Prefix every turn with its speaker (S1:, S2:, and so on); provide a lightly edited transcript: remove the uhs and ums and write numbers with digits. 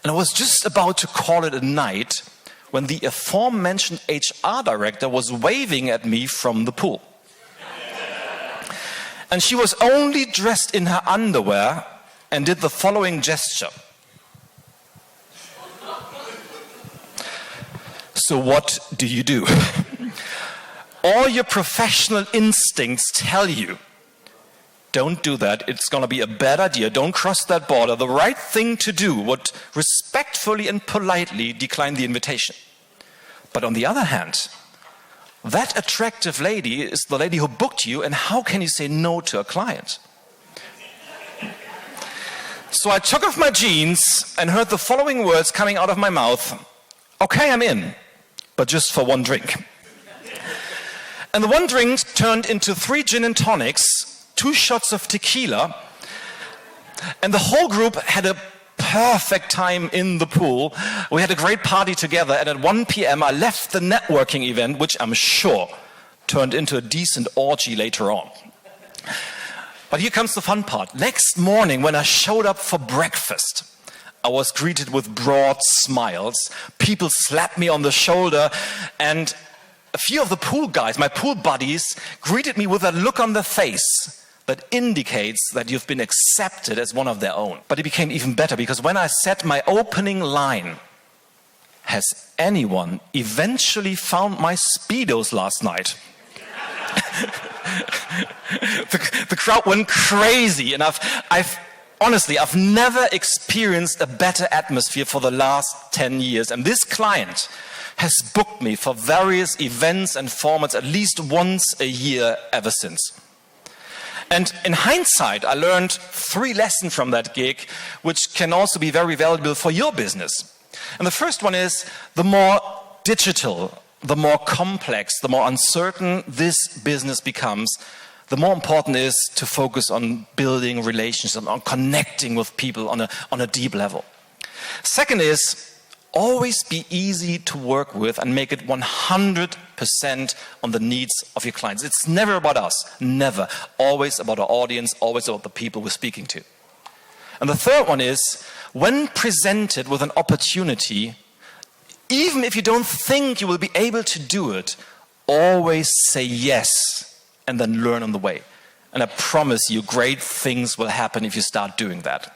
S1: And I was just about to call it a night when the aforementioned HR director was waving at me from the pool. And she was only dressed in her underwear and did the following gesture. So what do? All your professional instincts tell you, don't do that, it's going to be a bad idea, don't cross that border. The right thing to do would respectfully and politely decline the invitation. But on the other hand, that attractive lady is the lady who booked you, and how can you say no to a client? So I took off my jeans and heard the following words coming out of my mouth. Okay, I'm in, but just for one drink. And the one drink turned into 3 gin and tonics, 2 shots of tequila, and the whole group had a perfect time in the pool. We had a great party together, and at 1 p.m. I left the networking event, which I'm sure turned into a decent orgy later on. But here comes the fun part. Next morning, when I showed up for breakfast, I was greeted with broad smiles. People slapped me on the shoulder, and a few of the pool guys, my pool buddies, greeted me with a look on their face that indicates that you've been accepted as one of their own. But it became even better, because when I said my opening line, has anyone eventually found my Speedos last night? the crowd went crazy, and I've never experienced a better atmosphere for the last 10 years. And this client has booked me for various events and formats at least once a year ever since. And in hindsight, I learned 3 lessons from that gig, which can also be very valuable for your business. And the first one is, the more digital, the more complex, the more uncertain this business becomes, the more important it is to focus on building relationships, on connecting with people on a deep level. Second is, always be easy to work with and make it 100% on the needs of your clients. It's never about us, never. Always about our audience, always about the people we're speaking to. And the third one is, when presented with an opportunity, even if you don't think you will be able to do it, always say yes and then learn on the way. And I promise you, great things will happen if you start doing that.